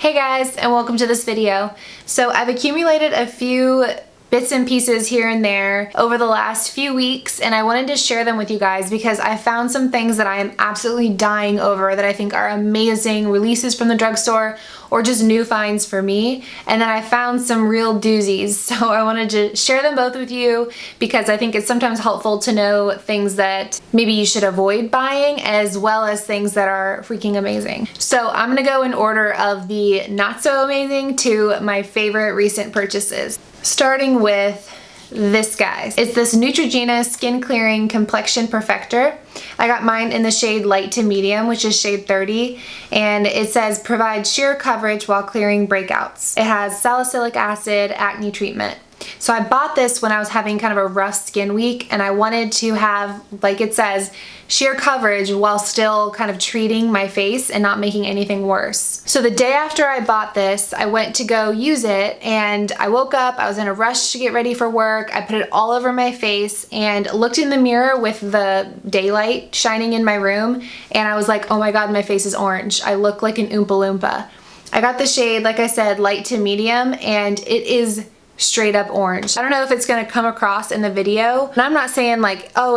Hey guys, and welcome to this video. So I've accumulated a few bits and pieces here and there over the last few weeks, and I wanted to share them with you guys because I found some things that I am absolutely dying over that I think are amazing releases from the drugstore or just new finds for me. And then I found some real doozies, so I wanted to share them both with you because I think it's sometimes helpful to know things that maybe you should avoid buying as well as things that are freaking amazing. So I'm gonna go in order of the not so amazing to my favorite recent purchases. Starting with this, guys. It's this Neutrogena Skin Clearing Complexion Perfector. I got mine in the shade light to medium, which is shade 30, and it says provide sheer coverage while clearing breakouts. It has salicylic acid acne treatment. So I bought this when I was having kind of a rough skin week, and I wanted to have, like it says, sheer coverage while still kind of treating my face and not making anything worse. So the day after I bought this, I went to go use it, and I woke up, I was in a rush to get ready for work, I put it all over my face and looked in the mirror with the daylight shining in my room, and I was like, oh my god, my face is orange. I look like an Oompa Loompa. I got the shade, like I said, light to medium, and it is straight up orange. I don't know if it's gonna come across in the video, and I'm not saying like, oh,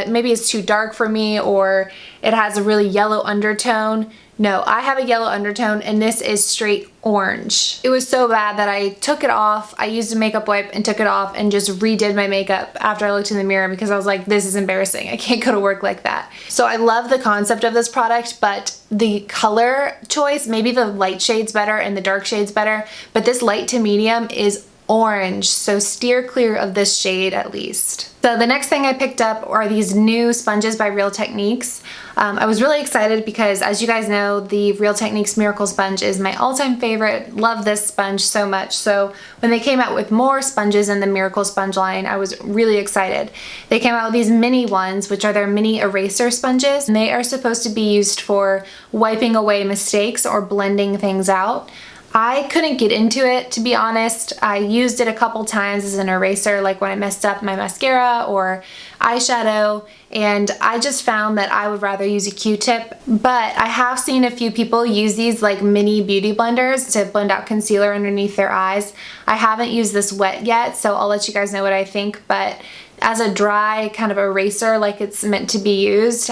maybe it's too dark for me or it has a really yellow undertone. No, I have a yellow undertone and this is straight orange. It was so bad that I took it off. I used a makeup wipe and took it off and just redid my makeup after I looked in the mirror because I was like, this is embarrassing. I can't go to work like that. So I love the concept of this product, but the color choice, maybe the light shade's better and the dark shade's better, but this light to medium is orange, so steer clear of this shade at least. So the next thing I picked up are these new sponges by Real Techniques. I was really excited because, as you guys know, the Real Techniques Miracle Sponge is my all-time favorite. Love this sponge so much. So when they came out with more sponges in the Miracle Sponge line, I was really excited. They came out with these mini ones, which are their mini eraser sponges, and they are supposed to be used for wiping away mistakes or blending things out. I couldn't get into it, to be honest. I used it a couple times as an eraser, like when I messed up my mascara or eyeshadow, and I just found that I would rather use a Q-tip. But I have seen a few people use these like mini beauty blenders to blend out concealer underneath their eyes. I haven't used this wet yet, so I'll let you guys know what I think, but as a dry kind of eraser like it's meant to be used,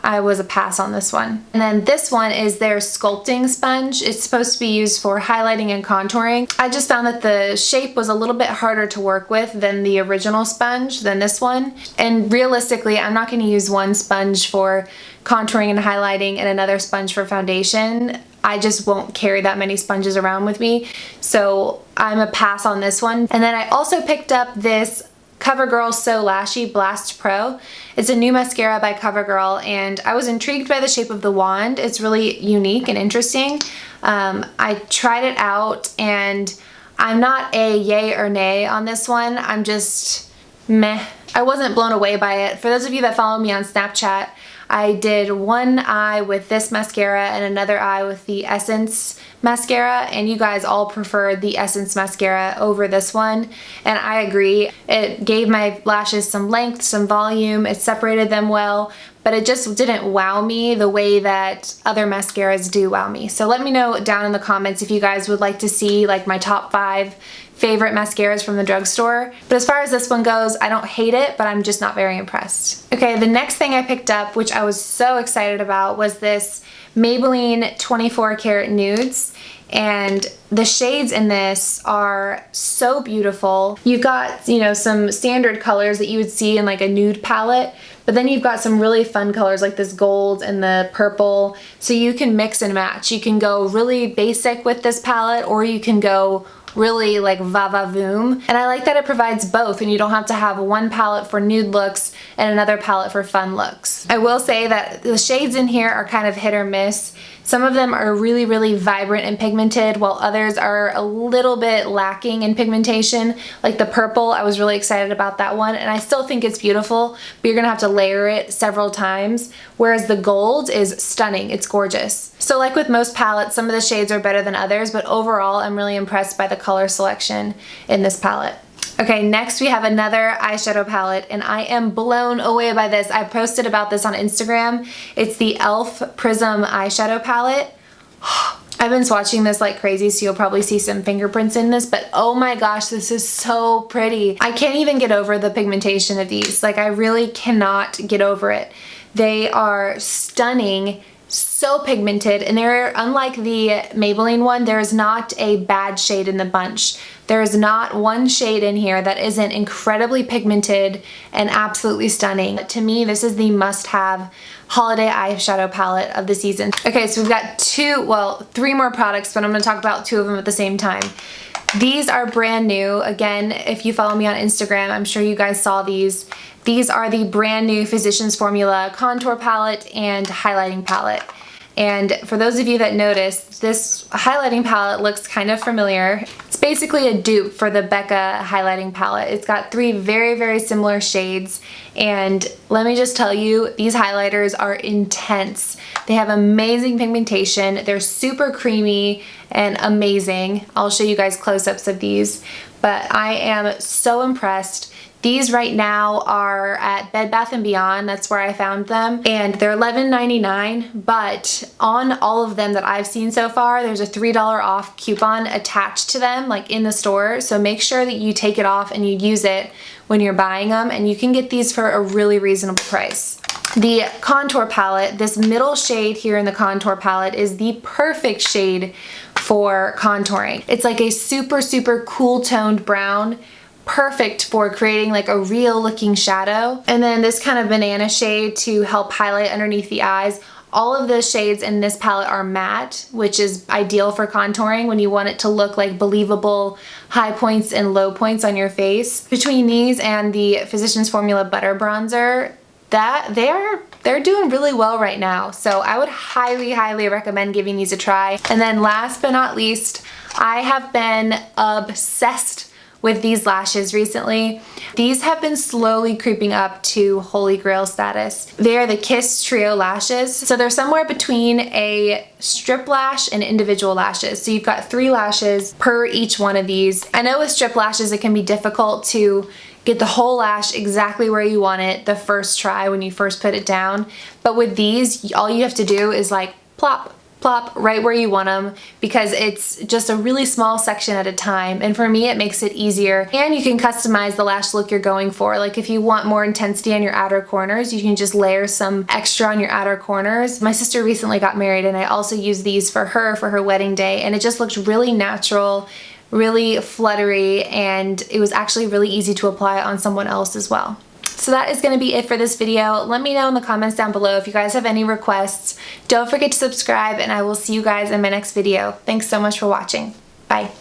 I was a pass on this one. And then this one is their Sculpting sponge. It's supposed to be used for highlighting and contouring. I just found that the shape was a little bit harder to work with than the original sponge, than this one. And realistically, I'm not going to use one sponge for contouring and highlighting and another sponge for foundation. I just won't carry that many sponges around with me. So I'm a pass on this one. And then I also picked up this CoverGirl So Lashy Blast Pro. It's a new mascara by CoverGirl, and I was intrigued by the shape of the wand. It's really unique and interesting. I tried it out, and I'm not a yay or nay on this one. I'm just meh. I wasn't blown away by it. For those of you that follow me on Snapchat, I did one eye with this mascara and another eye with the Essence mascara, and you guys all preferred the Essence mascara over this one, and I agree. It gave my lashes some length, some volume, it separated them well, but it just didn't wow me the way that other mascaras do wow me. So let me know down in the comments if you guys would like to see like my top 5 favorite mascaras from the drugstore. But as far as this one goes, I don't hate it, but I'm just not very impressed. Okay, the next thing I picked up, which I was so excited about, was this Maybelline 24 Karat Nudes. And the shades in this are so beautiful. You've got, you know, some standard colors that you would see in like a nude palette, but then you've got some really fun colors like this gold and the purple. So you can mix and match. You can go really basic with this palette, or you can go really like va-va-voom. And I like that it provides both, and you don't have to have one palette for nude looks and another palette for fun looks. I will say that the shades in here are kind of hit or miss. Some of them are really, really vibrant and pigmented, while others are a little bit lacking in pigmentation. Like the purple, I was really excited about that one, and I still think it's beautiful, but you're gonna have to layer it several times, whereas the gold is stunning, it's gorgeous. So like with most palettes, some of the shades are better than others, but overall I'm really impressed by the color selection in this palette. Okay, next we have another eyeshadow palette, and I am blown away by this. I posted about this on Instagram. It's the e.l.f. Prism eyeshadow palette. I've been swatching this like crazy, so you'll probably see some fingerprints in this, but oh my gosh, this is so pretty. I can't even get over the pigmentation of these. Like, I really cannot get over it. They are stunning, so pigmented, and they're unlike the Maybelline one, there is not a bad shade in the bunch. There is not one shade in here that isn't incredibly pigmented and absolutely stunning. To me, this is the must-have holiday eyeshadow palette of the season. Okay, so we've got three more products, but I'm gonna talk about two of them at the same time. These are brand new. Again, if you follow me on Instagram, I'm sure you guys saw these. These are the brand new Physicians Formula contour palette and highlighting palette. And for those of you that noticed, this highlighting palette looks kind of familiar. It's basically a dupe for the Becca highlighting palette. It's got three very, very similar shades. And let me just tell you, these highlighters are intense. They have amazing pigmentation. They're super creamy and amazing. I'll show you guys close-ups of these, but I am so impressed. These right now are at Bed Bath & Beyond, that's where I found them, and they're $11.99, but on all of them that I've seen so far, there's a $3 off coupon attached to them, like in the store, so make sure that you take it off and you use it when you're buying them, and you can get these for a really reasonable price. The contour palette, this middle shade here in the contour palette is the perfect shade for contouring. It's like a super, super cool toned brown, perfect for creating like a real looking shadow. And then this kind of banana shade to help highlight underneath the eyes. All of the shades in this palette are matte, which is ideal for contouring when you want it to look like believable high points and low points on your face. Between these and the Physicians Formula Butter Bronzer, they're doing really well right now. So I would highly, highly recommend giving these a try. And then last but not least, I have been obsessed with these lashes recently. These have been slowly creeping up to holy grail status. They are the Kiss Trio lashes. So they're somewhere between a strip lash and individual lashes. So you've got 3 lashes per each one of these. I know with strip lashes it can be difficult to get the whole lash exactly where you want it the first try when you first put it down. But with these, all you have to do is like plop, plop right where you want them, because it's just a really small section at a time, and for me it makes it easier. And you can customize the lash look you're going for. Like if you want more intensity on your outer corners, you can just layer some extra on your outer corners. My sister recently got married and I also used these for her wedding day, and it just looked really natural, really fluttery, and it was actually really easy to apply on someone else as well. So that is going to be it for this video. Let me know in the comments down below if you guys have any requests. Don't forget to subscribe, and I will see you guys in my next video. Thanks so much for watching. Bye.